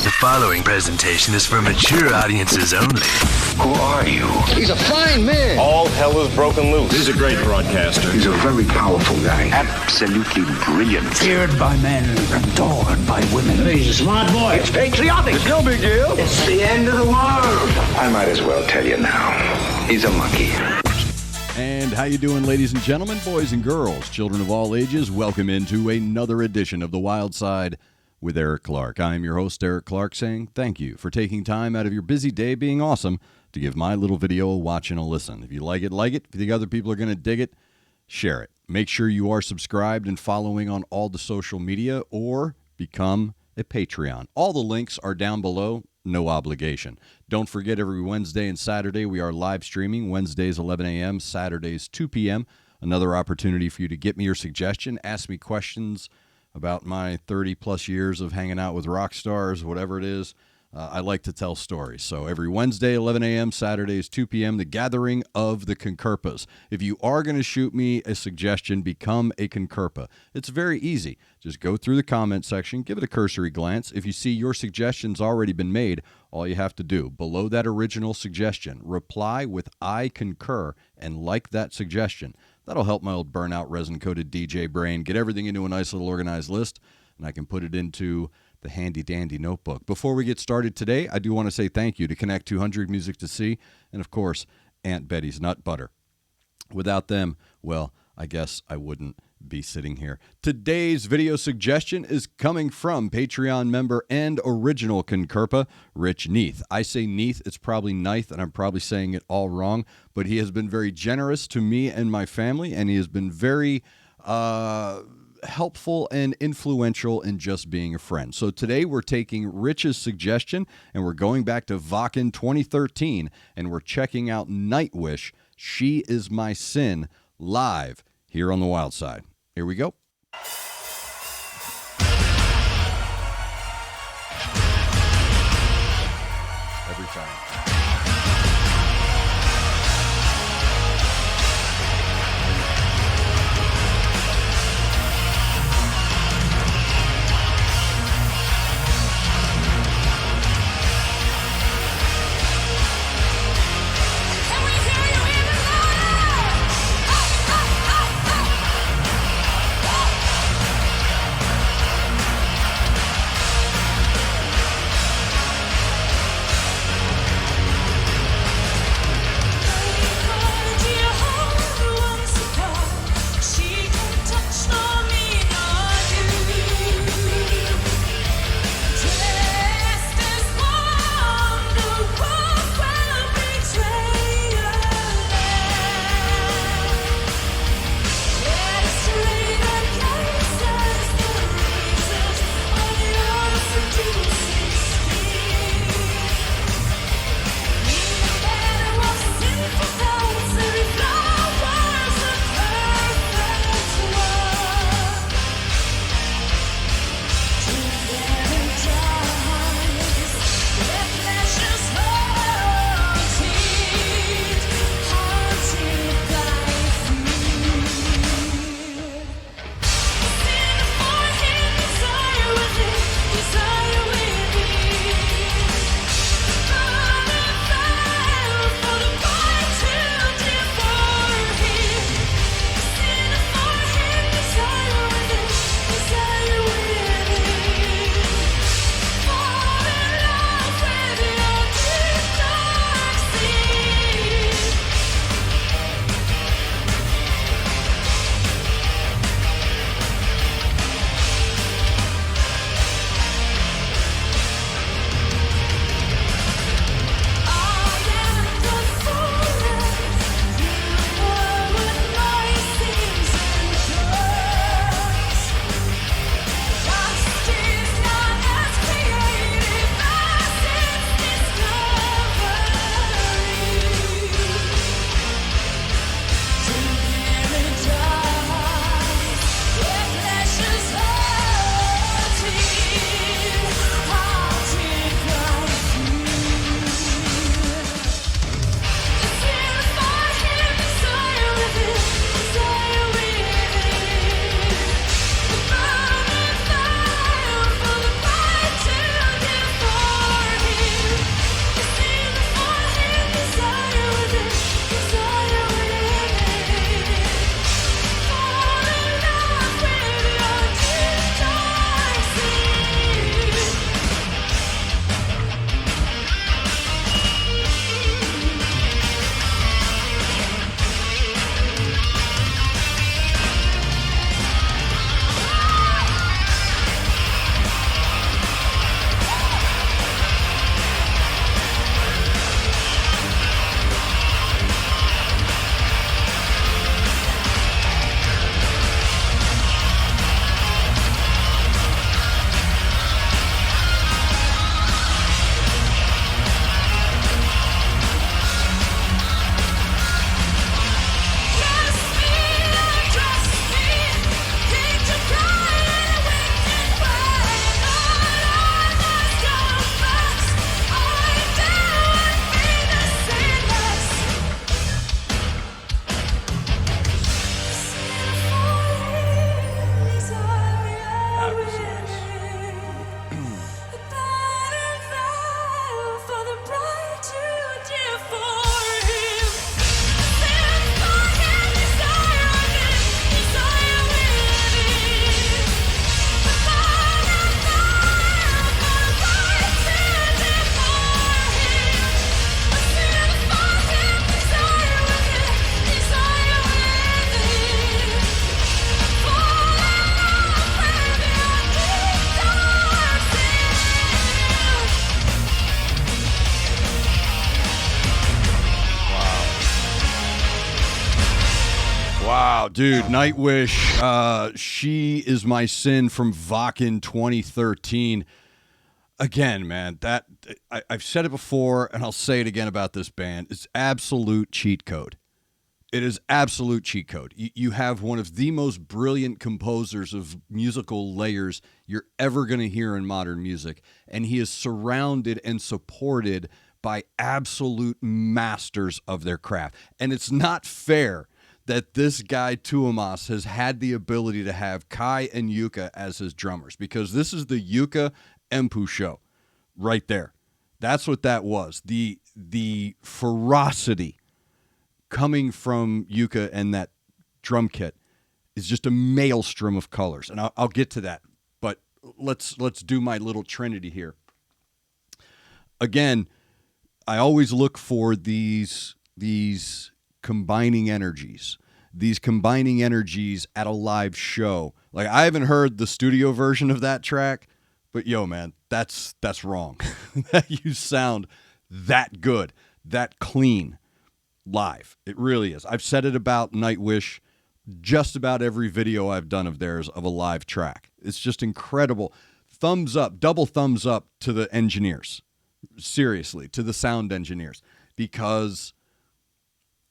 The following presentation is for mature audiences only. Who are you? He's a fine man. All hell is broken loose. He's a great broadcaster. He's a very powerful guy. Absolutely brilliant. Feared by men, adored by women. He's a smart boy. It's patriotic. It's no big deal. It's the end of the world. I might as well tell you now. He's a monkey. And how you doing, ladies and gentlemen, boys and girls, children of all ages? Welcome into another edition of The Wyldeside with Eric Clark. I am your host, Eric Clark, saying thank you for taking time out of your busy day being awesome to give my little video a watch and a listen. If you like it, like it. If you think other people are going to dig it, share it. Make sure you are subscribed and following on all the social media or become a Patreon. All the links are down below. No obligation. Don't forget, every Wednesday and Saturday we are live streaming. Wednesdays 11 a.m., Saturdays 2 p.m. Another opportunity for you to get me your suggestion, ask me questions about my 30-plus years of hanging out with rock stars, whatever it is. I like to tell stories. So every Wednesday, 11 a.m., Saturdays, 2 p.m., the gathering of the CONCURPAs. If you are going to shoot me a suggestion, become a CONCURPA. It's very easy. Just go through the comment section, give it a cursory glance. If you see your suggestion's already been made, all you have to do, below that original suggestion, reply with I concur and like that suggestion. That'll help my old burnout resin-coated DJ brain get everything into a nice little organized list, and I can put it into the handy-dandy notebook. Before we get started today, I do want to say thank you to Connect 200 Music to See, and of course, Aunt Betty's Nut Butter. Without them, well, I guess I wouldn't be sitting here. Today's video suggestion is coming from Patreon member and original CONCURPA, Rich Neath. I say Neath, it's probably Neith, and I'm probably saying it all wrong, but he has been very generous to me and my family, and he has been very helpful and influential in just being a friend. So today we're taking Rich's suggestion, and we're going back to Wacken 2013, and we're checking out Nightwish, She Is My Sin, live here on the Wyldeside. Here we go. Every time. Oh, dude, Nightwish. She Is My Sin from Wacken 2013. Again, man, I've said it before, and I'll say it again about this band. It's absolute cheat code. It is absolute cheat code. You have one of the most brilliant composers of musical layers you're ever going to hear in modern music, and he is surrounded and supported by absolute masters of their craft. And it's not fair that this guy Tuomas has had the ability to have Kai and Yuka as his drummers, because this is the Yuka Empu show right there. That's what that was. The ferocity coming from Yuka and that drum kit is just a maelstrom of colors. And I'll get to that, but let's do my little trinity here. Again, I always look for these combining energies. These combining energies at a live show. Like, I haven't heard the studio version of that track, but yo, man, that's wrong. That you sound that good, that clean live. It really is. I've said it about Nightwish, just about every video I've done of theirs of a live track. It's just incredible. Thumbs up, double thumbs up to the engineers. Seriously, to the sound engineers, because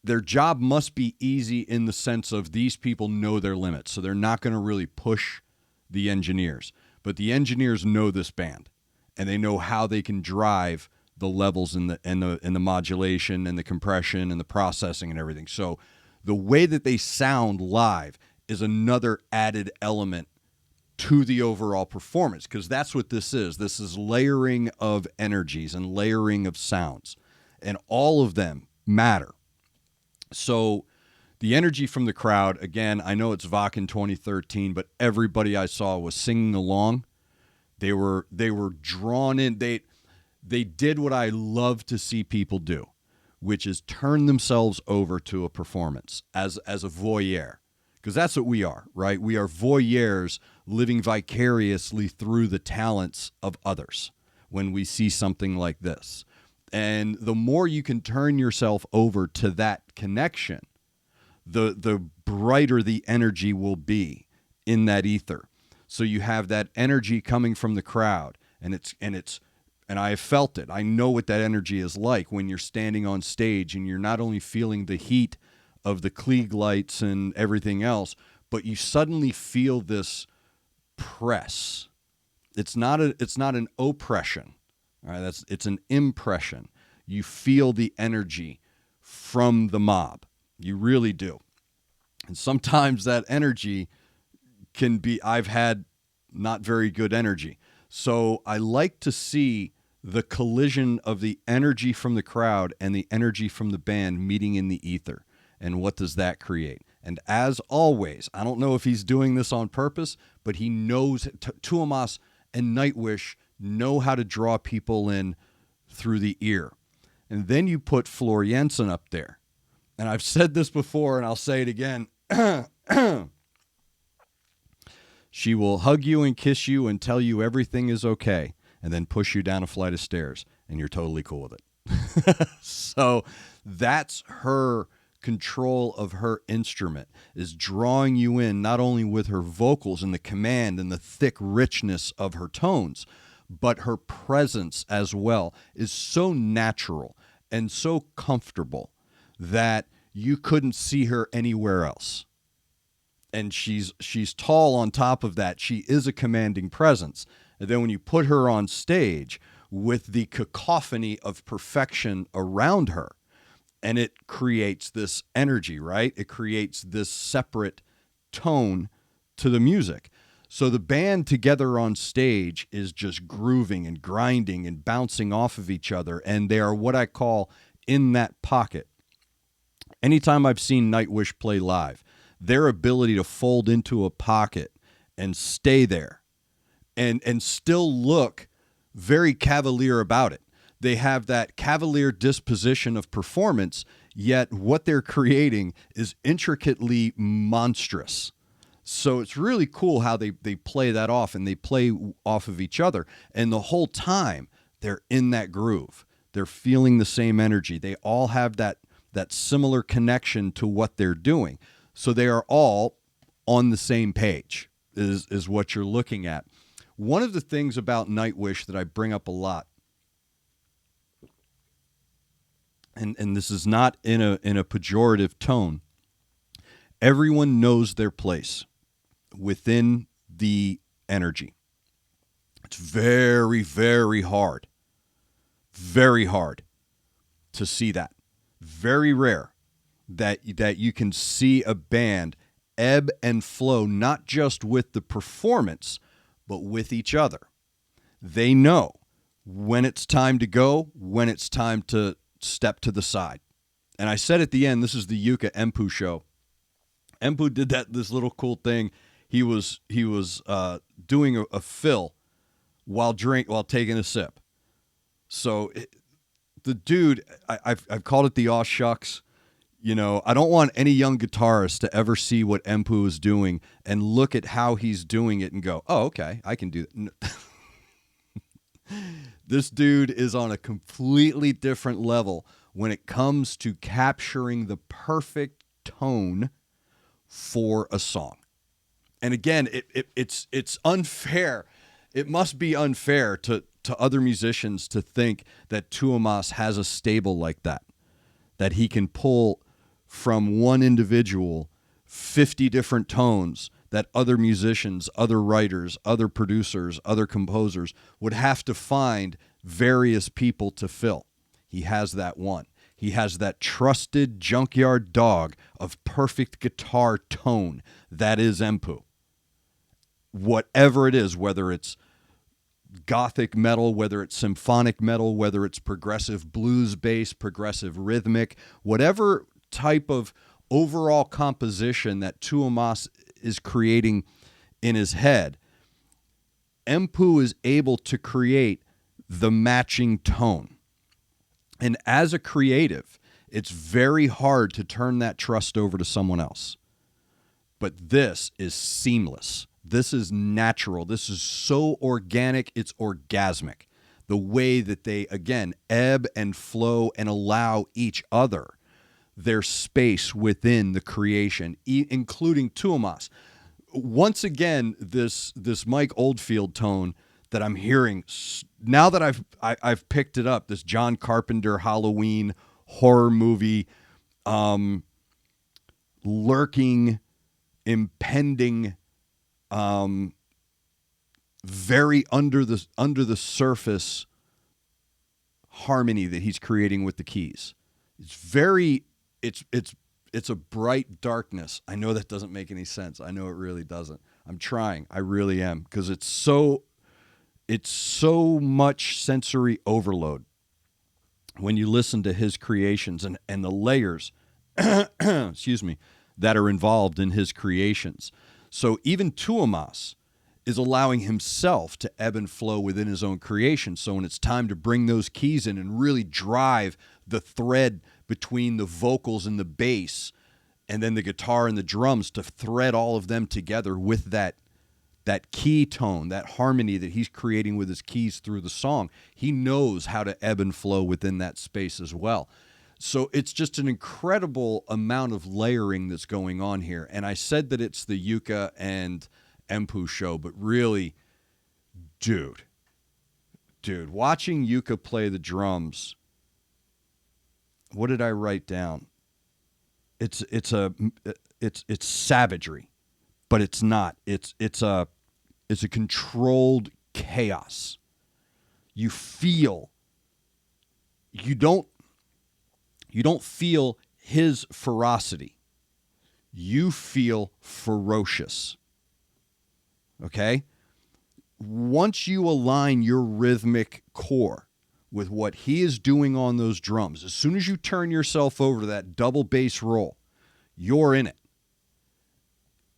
their job must be easy in the sense of these people know their limits, so they're not going to really push the engineers. But the engineers know this band, and they know how they can drive the levels in the modulation and the compression and the processing and everything. So the way that they sound live is another added element to the overall performance, because that's what this is. This is layering of energies and layering of sounds, and all of them matter. So the energy from the crowd, again, I know it's Wacken 2013, but everybody I saw was singing along. They were drawn in. They did what I love to see people do, which is turn themselves over to a performance as a voyeur, because that's what we are, right? We are voyeurs living vicariously through the talents of others when we see something like this. And the more you can turn yourself over to that connection, the brighter the energy will be in that ether. So you have that energy coming from the crowd, and I have felt it. I know what that energy is like when you're standing on stage and you're not only feeling the heat of the Klieg lights and everything else, but you suddenly feel this press. It's not an oppression. All right, it's an impression. You feel the energy from the mob. You really do. And sometimes that energy can be, I've had not very good energy. So I like to see the collision of the energy from the crowd and the energy from the band meeting in the ether. And what does that create? And as always, I don't know if he's doing this on purpose, but he knows, Tuomas and Nightwish know how to draw people in through the ear. And then you put Floor Jensen up there. And I've said this before, and I'll say it again. She will hug you and kiss you and tell you everything is okay, and then push you down a flight of stairs, and you're totally cool with it. So that's her control of her instrument, is drawing you in not only with her vocals and the command and the thick richness of her tones, but her presence as well is so natural and so comfortable that you couldn't see her anywhere else. And she's tall on top of that. She is a commanding presence. And then when you put her on stage with the cacophony of perfection around her, and it creates this energy, right? It creates this separate tone to the music. So the band together on stage is just grooving and grinding and bouncing off of each other, and they are what I call in that pocket. Anytime I've seen Nightwish play live, their ability to fold into a pocket and stay there and still look very cavalier about it. They have that cavalier disposition of performance, yet what they're creating is intricately monstrous. So it's really cool how they play that off, and they play off of each other. And the whole time, they're in that groove. They're feeling the same energy. They all have that similar connection to what they're doing. So they are all on the same page is what you're looking at. One of the things about Nightwish that I bring up a lot, and this is not in a pejorative tone, everyone knows their place within the energy. It's very, very hard to see that. Very rare that you can see a band ebb and flow, not just with the performance, but with each other. They know when it's time to go, when it's time to step to the side. And I said at the end, this is the Yuka Empu show. Empu did this little cool thing. He was doing a fill while taking a sip. So the dude, I've called it the aw shucks. I don't want any young guitarist to ever see what Empu is doing and look at how he's doing it and go, oh, okay, I can do that. This dude is on a completely different level when it comes to capturing the perfect tone for a song. And again, it's unfair. It must be unfair to other musicians to think that Tuomas has a stable like that he can pull from one individual 50 different tones that other musicians, other writers, other producers, other composers would have to find various people to fill. He has that one. He has that trusted junkyard dog of perfect guitar tone. That is Empu. Whatever it is, whether it's gothic metal, whether it's symphonic metal, whether it's progressive blues bass, progressive rhythmic, whatever type of overall composition that Tuomas is creating in his head, Empu is able to create the matching tone. And as a creative, it's very hard to turn that trust over to someone else. But this is seamless. This is natural. This is so organic, it's orgasmic. The way that they, again, ebb and flow and allow each other their space within the creation, including Tuomas. Once again, this Mike Oldfield tone that I'm hearing, now that I've picked it up, this John Carpenter Halloween horror movie, lurking, impending, very under the surface harmony that he's creating with the keys. It's a bright darkness. I know that doesn't make any sense. I know it really doesn't. I'm trying. I really am, because it's so much sensory overload when you listen to his creations and the layers excuse me, that are involved in his creations. So even Tuomas is allowing himself to ebb and flow within his own creation. So when it's time to bring those keys in and really drive the thread between the vocals and the bass, and then the guitar and the drums, to thread all of them together with that key tone, that harmony that he's creating with his keys through the song, he knows how to ebb and flow within that space as well. So it's just an incredible amount of layering that's going on here. And I said that it's the Yuka and Empu show, but really, dude, watching Yuka play the drums, what did I write down? It's savagery, but it's not. It's a controlled chaos. You don't feel his ferocity. You feel ferocious. Okay? Once you align your rhythmic core with what he is doing on those drums, as soon as you turn yourself over to that double bass roll, you're in it.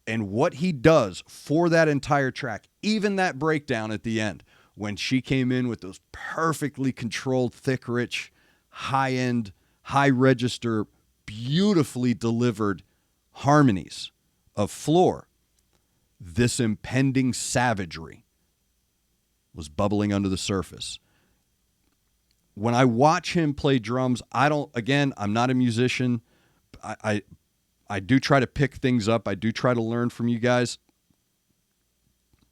And what he does for that entire track, even that breakdown at the end, when she came in with those perfectly controlled, thick, rich, high-end, high-register, beautifully delivered harmonies of Floor, this impending savagery was bubbling under the surface. When I watch him play drums, I'm not a musician. I do try to pick things up. I do try to learn from you guys.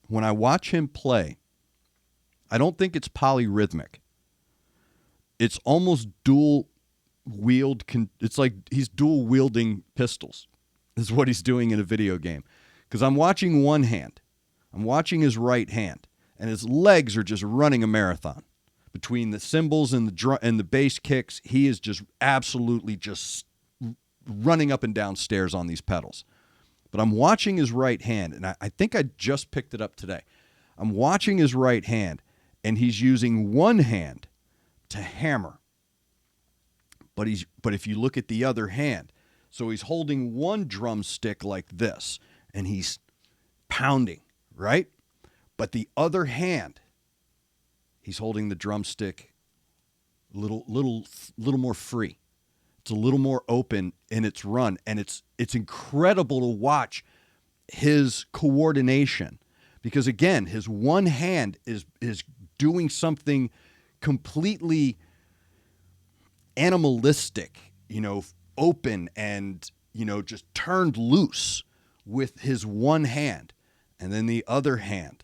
When I watch him play, I don't think it's polyrhythmic. It's almost dual wield. It's like he's dual wielding pistols is what he's doing in a video game. Because I'm watching one hand. I'm watching his right hand. And his legs are just running a marathon. Between the cymbals and the bass kicks, he is just absolutely just running up and down stairs on these pedals. But I'm watching his right hand, and I think I just picked it up today. I'm watching his right hand, and he's using one hand to hammer. But if you look at the other hand, so he's holding one drumstick like this, and he's pounding, right? But the other hand, he's holding the drumstick a little more free. It's a little more open in its run, and it's incredible to watch his coordination because, again, his one hand is doing something completely animalistic, open and, just turned loose with his one hand. And then the other hand,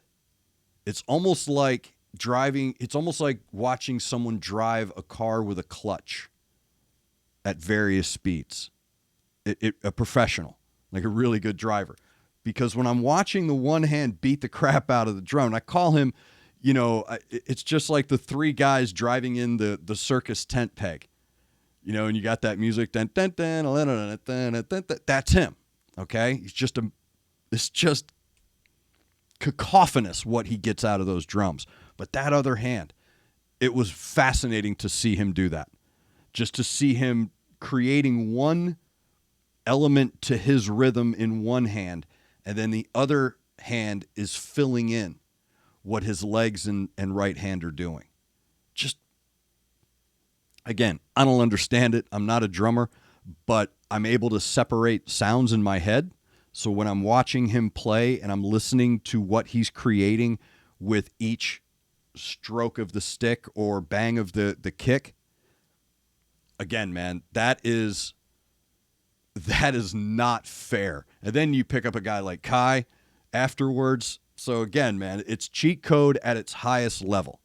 it's almost like watching someone drive a car with a clutch at various speeds. A professional, like a really good driver. Because when I'm watching the one hand beat the crap out of the drum, and I call him, it's just like the three guys driving in the circus tent peg. And you got that music, dun, dun, dun, dun, dun, dun, dun, dun, dun. That's him. Okay? It's just cacophonous what he gets out of those drums. But that other hand, it was fascinating to see him do that. Just to see him creating one element to his rhythm in one hand, and then the other hand is filling in what his legs and right hand are doing. Just, again, I don't understand it. I'm not a drummer, but I'm able to separate sounds in my head. So when I'm watching him play and I'm listening to what he's creating with each stroke of the stick or bang of the kick, again, man, that is not fair. And then you pick up a guy like Kai afterwards. So again, man, it's cheat code at its highest level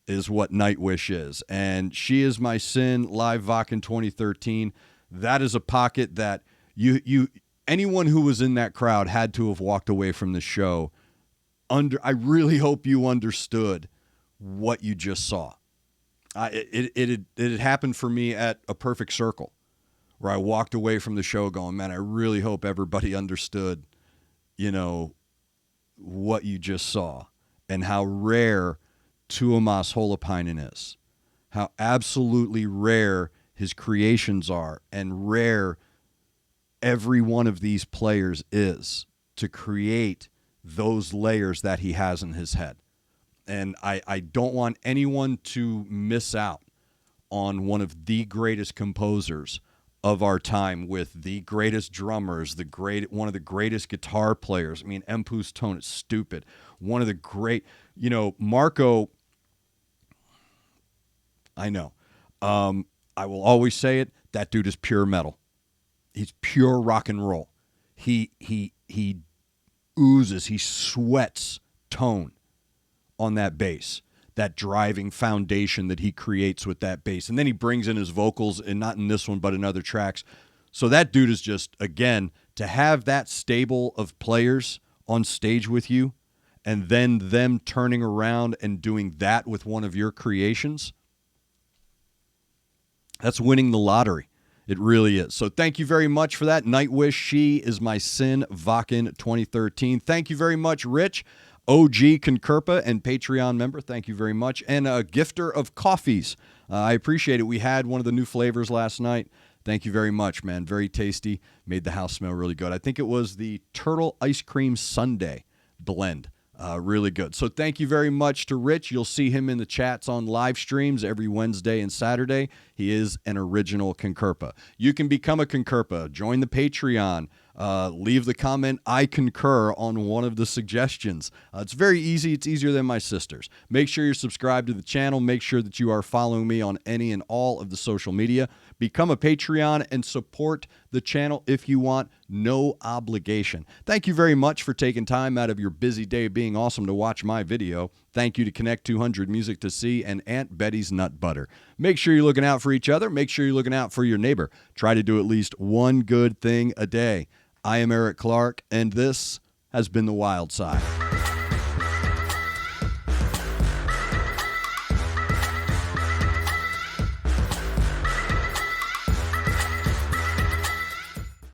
is what Nightwish is. And She Is My Sin, live Wacken 2013. That is a pocket that anyone who was in that crowd had to have walked away from the show. I really hope you understood what you just saw. It had happened for me at A Perfect Circle, where I walked away from the show going, man, I really hope everybody understood, what you just saw and how rare Tuomas Holopainen is, how absolutely rare his creations are and rare every one of these players is to create those layers that he has in his head. And I don't want anyone to miss out on one of the greatest composers of our time with the greatest drummers, one of the greatest guitar players. I mean, Empu's tone is stupid. One of the great, Marco, I know. I will always say it, that dude is pure metal. He's pure rock and roll. He oozes, he sweats tone on that bass, that driving foundation that he creates with that bass. And then he brings in his vocals, and not in this one, but in other tracks. So that dude is just, again, to have that stable of players on stage with you, and then them turning around and doing that with one of your creations, that's winning the lottery. It really is. So thank you very much for that. Nightwish, She Is My Sin, Wacken 2013. Thank you very much, Rich. OG CONCURPA and Patreon member, thank you very much. And a gifter of coffees. I appreciate it. We had one of the new flavors last night. Thank you very much, man. Very tasty. Made the house smell really good. I think it was the Turtle Ice Cream Sundae blend. Really good. So thank you very much to Rich. You'll see him in the chats on live streams every Wednesday and Saturday. He is an original CONCURPA. You can become a CONCURPA. Join the Patreon. leave the comment, I concur, on one of the suggestions. It's very easy. It's easier than my sister's. Make sure you're subscribed to the channel. Make sure that you are following me on any and all of the social media. Become a Patreon and support the channel if you want. No obligation. Thank you very much for taking time out of your busy day being awesome to watch my video. Thank you to Connect 200 Music to See and Aunt Betty's Nut Butter. Make sure you're looking out for each other. Make sure you're looking out for your neighbor. Try to do at least one good thing a day. I am Eric Clark, and this has been The Wild Side.